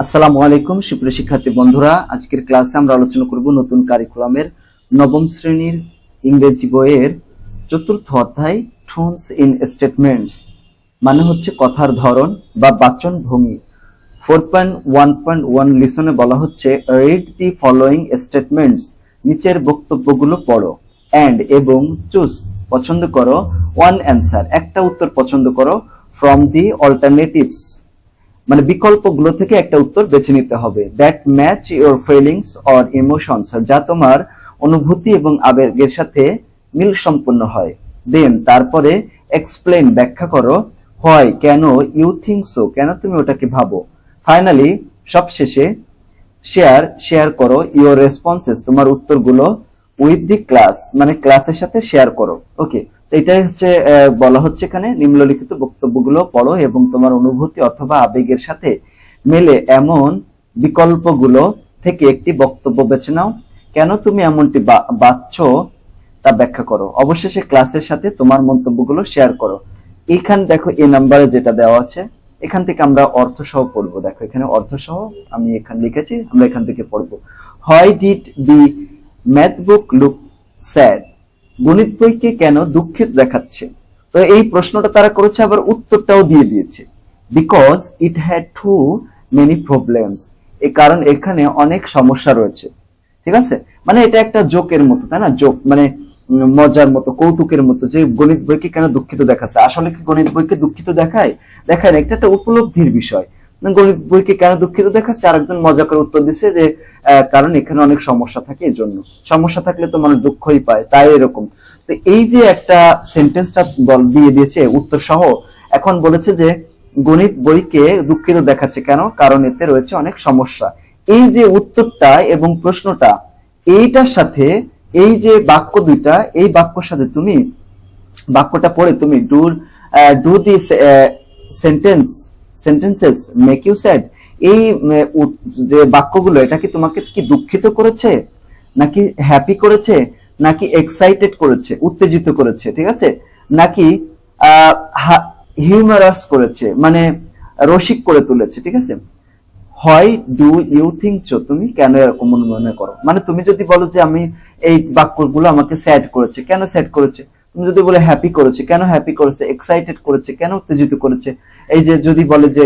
আসসালামু আলাইকুম সুপ্রিয় শিক্ষার্থী বন্ধুরা, আজকের ক্লাসে আমরা আলোচনা করব নতুন কারিকুলামের নবম শ্রেণীর ইংরেজি বইয়ের চতুর্থ অধ্যায় টোনস ইন স্টেটমেন্টস, মানে হচ্ছে কথার ধরন বা বাচন ভঙ্গি। 4.1.1 লিসনে বলা হচ্ছে রিড দি ফলোইং স্টেটমেন্টস, নিচের বক্তব্যগুলো পড়ো, এন্ড এবং চুজ পছন্দ করো, ওয়ান অ্যান্সার একটা উত্তর পছন্দ করো, ফ্রম দি অল্টারনেটিভস মানে বিকল্পগুলো থেকে একটা উত্তর বেছে নিতে হবে, that match your feelings or emotions, যা তোমার অনুভূতি এবং আবেগের সাথে মিল সম্পন্ন হয়। দেন তারপরে এক্সপ্লেইন ব্যাখ্যা করো, হয় কেন, ইউ থিঙ্ক সো কেন তুমি ওটাকে ভাবো। ফাইনালি সবশেষে শেয়ার করো ইওর রেসপন্সেস তোমার উত্তরগুলো উইথ দি ক্লাস মানে ক্লাসের সাথে শেয়ার করো। ওকে, তো এটাই হচ্ছে বলা হচ্ছে এখানে নিম্নলিখিত বক্তব্যগুলো পড়ো এবং তোমার অনুভূতি অথবা আবেগের সাথে মেলে এমন বিকল্পগুলো থেকে একটি বক্তব্য বেছে নাও, কেন তুমি এমনটি বাছছো তা ব্যাখ্যা করো। অবশেষে ক্লাসের সাথে তোমার মন্তব্যগুলো শেয়ার করো। এইখানে দেখো এই নাম্বারে যেটা দেওয়া আছে এখান থেকে আমরা অর্থ সহ পড়বো। দেখো এখানে অর্থ সহ আমি এখানে লিখেছি, আমরা এখান থেকে পড়বো। Why did the math book look sad, গণিত বইকে কেন দুঃখিত দেখাচ্ছে। তো এই প্রশ্নটা তারা করেছে, আবার উত্তরটাও দিয়ে দিয়েছে, because it had to many problems, এই কারণ এখানে অনেক সমস্যা রয়েছে। ঠিক আছে, মানে এটা একটা জোকের মতো, তাই না? জোক মানে মজার মতো, কৌতুকের মতো, যে গণিত বইকে কেন দুঃখিত দেখাচ্ছে। আসলে কি গণিত বইকে দুঃখিত দেখায়? দেখায় না, এটা একটা উপলব্ধির বিষয়। গণিত বইকে কেন দুঃখিত দেখাচ্ছে, আরেকজন মজা করে উত্তর দিচ্ছে যে কারণ এখানে অনেক সমস্যা থাকে, এই জন্য। সমস্যা থাকলে তো মানুষ দুঃখই পায়, তাই এরকম। তো এই যে একটা সেন্টেন্সটা দিয়ে দিয়েছে উত্তর সহ, এখন বলেছে যে গণিত বইকে দুঃখিত দেখাচ্ছে কেন, কারণ এতে রয়েছে অনেক সমস্যা। এই যে উত্তরটা এবং প্রশ্নটা, এইটার সাথে এই যে বাক্য দুইটা, এই বাক্যর সাথে তুমি বাক্যটা পড়ে তুমি do the sentences make you sad, এই যে বাক্যগুলো এটা কি তোমাকে কি দুঃখিত করেছে, নাকি হ্যাপি করেছে, নাকি এক্সাইটেড করেছে, উত্তেজিত করেছে, ঠিক আছে, নাকি হিউমারাস করেছে মানে রসিক করে তুলেছে। ঠিক আছে, হয় ডু ইউ থিঙ্ক সো, তুমি কেন এরকম মনে করো। মানে তুমি যদি বলো যে আমি এই বাক্যগুলো আমাকে স্যাড করেছে, কেন স্যাড করেছে। তুমি যদি বলে হ্যাপি করেছে, কেন হ্যাপি করেছে, এক্সাইটেড করেছে, কেন উত্তেজিত করেছে। এই যে যদি বলে যে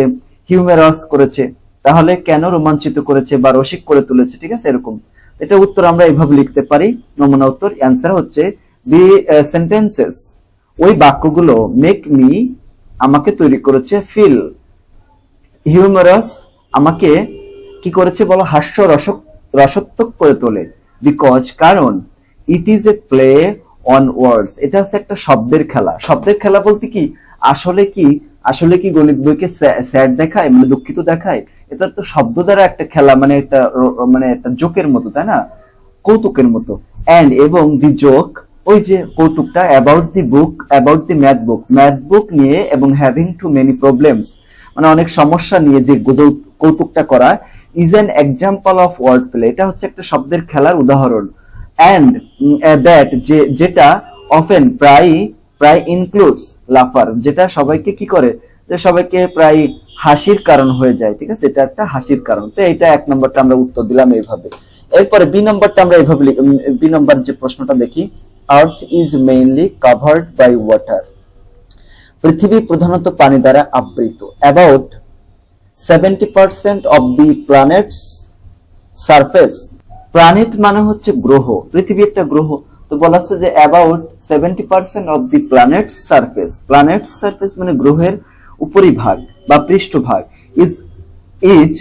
হিউমারাস করেছে, তাহলে কেন রোমাঞ্চিত করেছে বা রসিক করে তুলেছে। ঠিক আছে, এরকম এটা উত্তর আমরা এইভাবে লিখতে পারি। নমুনা উত্তর অ্যান্সার হচ্ছে দি সেন্টেন্সেস, ওই বাক্যগুলো মেক মি আমাকে তৈরি করেছে, ফিল হিউমারাস আমাকে কি করেছে বলো, হাস্য রসাত্মক করে তোলে, বিকজ কারণ it is a play on words, এটা হচ্ছে একটা শব্দের খেলা। শব্দের খেলা বলতে কি, আসলে কি গণিত বইকে স্যাড দেখায় মানে দুঃখিত দেখায়? এটা তো শব্দ দ্বারা একটা খেলা, মানে একটা জোকের মতো, তাই না, কৌতুকের মতো। এন্ড এবং দি জোক, ওই যে কৌতুকটা, অ্যাবাউট দি ম্যাথ বুক নিয়ে, এবং হ্যাভিং টু মেনি প্রবলেমস মানে অনেক সমস্যা নিয়ে যে কৌতুকটা করা, is an example of word play, এটা হচ্ছে একটা শব্দের খেলার উদাহরণ। এন্ড দ্যাট যেটা অফেন প্রায় ইনক্লুডস লাফার, যেটা সবাইকে কি করে, যে সবাইকে প্রায় হাসির কারণ হয়ে যায়। ঠিক আছে, এটা একটা হাসির কারণ। তো এটা এক নম্বরটা আমরা উত্তর দিলাম এইভাবে। এরপরে বি নম্বরটা আমরা এইভাবে বি নম্বর যে প্রশ্নটা দেখি, earth is mainly covered by water, পৃথিবী প্রধানত পানি দ্বারা আবৃত। About 70% of the planet's surface, planet মানে হচ্ছে গ্রহ, পৃথিবী একটা গ্রহ। তো বলা আছে যে about 70% of the planet's surface মানে গ্রহের উপরিভাগ বা পৃষ্ঠভাগ, ইজ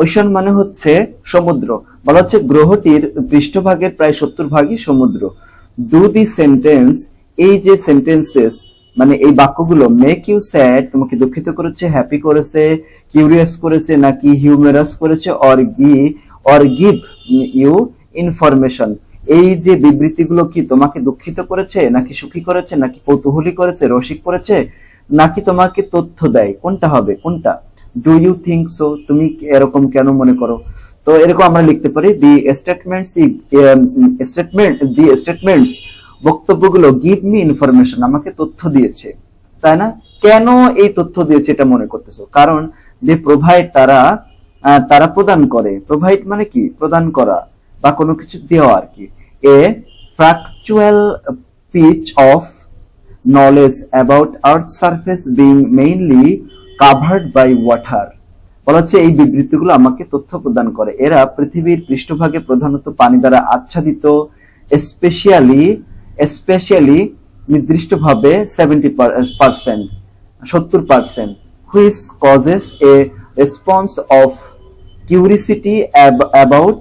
ওশান মানে হচ্ছে সমুদ্র। বলা হচ্ছে গ্রহটির পৃষ্ঠভাগের প্রায় 70 ভাগই সমুদ্র। ডু দি সেন্টেন্স, এই যে সেন্টেন্সেস মানে এই বাক্যগুলো, মেক ইউ স্যাড তোমাকে দুঃখিত করেছে, হ্যাপি করেছে, কিউরিয়াস করেছে, নাকি হিউমারাস করেছে, অর গিভ ইউ ইনফরমেশন, এই যে বিবৃতিগুলো কি তোমাকে দুঃখিত করেছে, নাকি সুখী করেছে, নাকি কৌতূহলী করেছে, রসিক করেছে, নাকি তোমাকে তথ্য দেয়, কোনটা হবে, কোনটা। ডু ইউ থিঙ্ক সো, তুমি এরকম কেন মনে করো। তো এরকম আমরা লিখতে পারি, দি স্টেটমেন্টস বক্তব্যগুলো গিভ মি ইনফরমেশন আমাকে তথ্য দিয়েছে, তাই না। কেন এই তথ্য দিয়েছে এটা মনে করতেছো, কারণ দে প্রোভাইড, তারা প্রদান করে। প্রোভাইড মানে কি? প্রদান করা বা কোনো কিছু দেওয়া আর কি। A factual piece of knowledge about earth surface being mainly covered by water. বলা হচ্ছে এই বিবৃতিগুলো আমাকে তথ্য প্রদান করে। এরা পৃথিবীর পৃষ্ঠভাগে প্রধানত পানি দ্বারা আচ্ছাদিত, স্পেশালি নির্দিষ্টভাবে 70%, which causes a response of curiosity about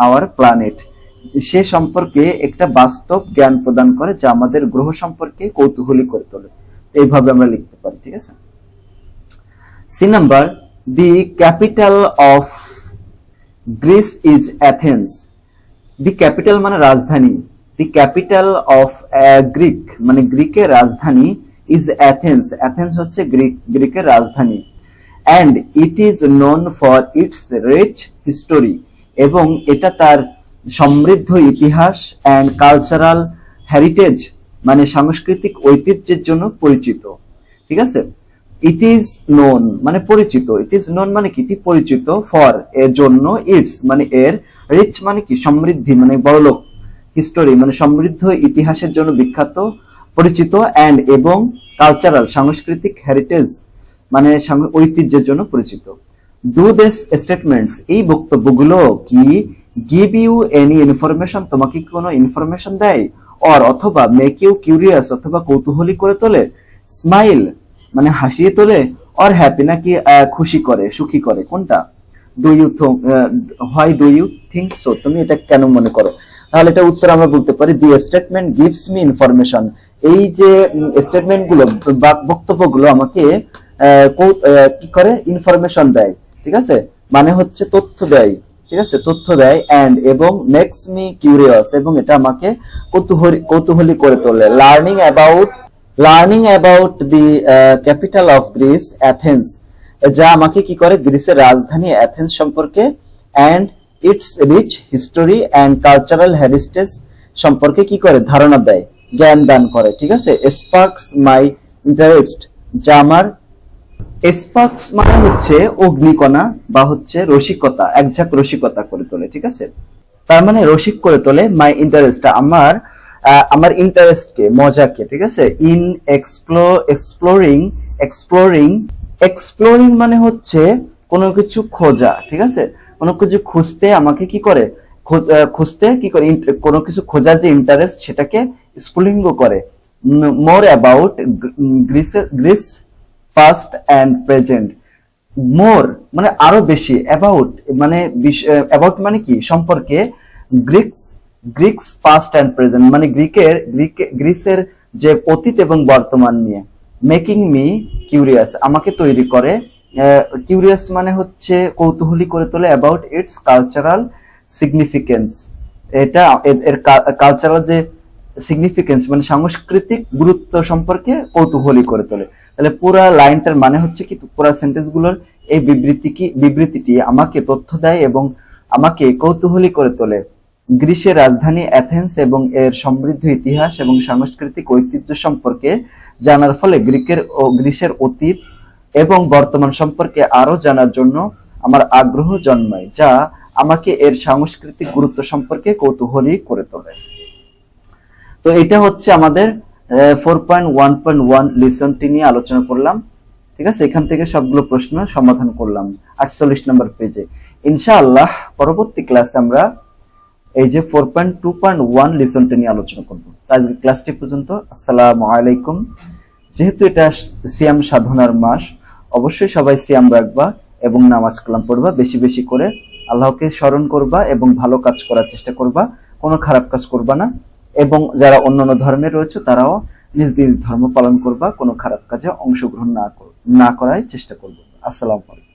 our planet. সে সম্পর্কে একটা বাস্তব জ্ঞান প্রদান করে যা আমাদের গ্রহ সম্পর্কে কৌতূহলী করে তোলে। এইভাবে আমরা লিখতে পারি, ঠিক আছে। C number, the capital of Greece is Athens. The capital মানে রাজধানী। দি ক্যাপিটাল অফ গ্রিক মানে গ্রিকের রাজধানী ইজ অ্যাথেন্স। অ্যাথেন্স হচ্ছে গ্রিকের রাজধানী। And it is known for its rich history, এবং এটা তার সমৃদ্ধ ইতিহাস অ্যান্ড কালচারাল হেরিটেজ মানে সাংস্কৃতিক ঐতিহ্যের জন্য পরিচিত, ঠিক আছে। ইট ইজ নোন মানে পরিচিত, ইট ইজ নোন মানে কি? পরিচিত, ফর এর জন্য, ইটস মানে এর, রিচ মানে কি? সমৃদ্ধি মানে বড়লোক, হিস্টোরি মানে সমৃদ্ধ ইতিহাসের জন্য বিখ্যাত, পরিচিত, অ্যান্ড এবং কালচারাল সাংস্কৃতিক হেরিটেজ মানে ঐতিহ্যের জন্য পরিচিত। ডু দিস স্টেটমেন্টস এই বক্তব্যগুলো কি গিভ ইউ এনি ইনফরমেশন তোমাকে কি কোনো ইনফরমেশন দেয়, অর অথবা মেক ইউ কিউরিয়াস অথবা কৌতূহলী করে তোলে, স্মাইল মানে হাসিয়ে তোলে, অর হ্যাপি নাকি খুশি করে, সুখী করে, কোনটা? Do you why do you think so, তুমি এটা কেন মনে করো? তাহলে এটা উত্তর আমরা বলতে পারি দি স্টেটমেন্ট গিভস মি ইনফরমেশন। এই যে স্টেটমেন্ট গুলো বা বক্তব্যগুলো আমাকে কি করে? ইনফরমেশন দেয়, ঠিক আছে, মানে হচ্ছে তথ্য দেয়, ঠিক আছে, তথ্য দেয়, অ্যান্ড এবং মেক্স মি কিউরিয়াস এবং এটা আমাকে কৌতূহলী করে তোলে। Learning about the capital of Greece Athens, যা আমাকে কি করে? গ্রিসের রাজধানী অ্যাথেন্স সম্পর্কে, and its rich history and cultural heritage সম্পর্কে কি করে? ধারণা দেয়, জ্ঞান দান করে, ঠিক আছে। স্পার্কস মাই ইন্টারেস্ট, যা আমার, স্পার্কস মানে হচ্ছে অগ্নিকণা বা হচ্ছে রসিকতা, একঝাঁক রসিকতা করে তোলে, ঠিক আছে। তার মানে রসিক করে তোলে মাই ইন্টারেস্ট, আমার ইন্টারেস্টকে, মজাকে, ঠিক আছে। ইন এক্সপ্লোরিং মানে হচ্ছে কোনো কিছু খোঁজা, ঠিক আছে, কোনো কিছু খুঁজতে আমাকে কি করে? খুঁজতে কি করে? কোনো কিছু খোঁজার যে ইন্টারেস্ট সেটাকে স্ফুলিঙ্গ করে। More about Greece past and present, more মানে আরো বেশি, অ্যাবাউট মানে কি? সম্পর্কে, গ্রিক্স পাস্ট অ্যান্ড প্রেজেন্ট মানে গ্রিসের যে অতীত এবং বর্তমান নিয়ে। মেকিং মি কিউরিয়াস আমাকে তৈরি করে, কিউরিয়াস মানে হচ্ছে কৌতূহলী করে তোলে, অ্যাবাউট ইটস কালচারাল সিগনিফিকেন্স, এটা এর কালচারাল যে সিগনিফিকেন্স মানে সাংস্কৃতিক গুরুত্ব সম্পর্কে কৌতূহলী করে তোলে। তাহলে পুরা লাইনটার মানে হচ্ছে কি? পুরা সেন্টেন্স গুলোর এই বিবৃতিটি আমাকে তথ্য দেয় এবং আমাকে কৌতূহলী করে তোলে গ্রিসের রাজধানী অ্যাথেন্স এবং এর সমৃদ্ধ ইতিহাস এবং সাংস্কৃতিক ঐতিহ্য সম্পর্কে জানার ফলে গ্রিসের অতীত এবং বর্তমান সম্পর্কে আরো জানার জন্য আমার আগ্রহ জন্মায়, যা আমাকে এর সাংস্কৃতিক গুরুত্ব সম্পর্কে কৌতূহলী করে তোলে। তো এটা হচ্ছে আমাদের 4.1.1 লিসনটি নিয়ে আলোচনা করলাম, ঠিক আছে। এখান থেকে সবগুলো প্রশ্ন সমাধান করলাম 48 নম্বর পেজে। ইনশাআল্লাহ পরবর্তী ক্লাসে আমরা এই যে 4.2.1 লিসনটি নিয়ে আলোচনা করব। আজকের ক্লাসটি পর্যন্ত। আসসালামু আলাইকুম। যেহেতু এটা সিয়াম সাধনার মাস, অবশ্যই সবাই সিয়াম রাখবা এবং নামাজ কালাম পড়বা, বেশি বেশি করে আল্লাহকে স্মরণ করবা এবং ভালো কাজ করার চেষ্টা করবা, কোনো খারাপ কাজ করবা না। এবং যারা অন্যান্য ধর্মের রয়েছে তারাও নিজ নিজ ধর্ম পালন করবা, কোনো খারাপ কাজে অংশগ্রহণ না করার চেষ্টা করবো। আসসালামু আলাইকুম।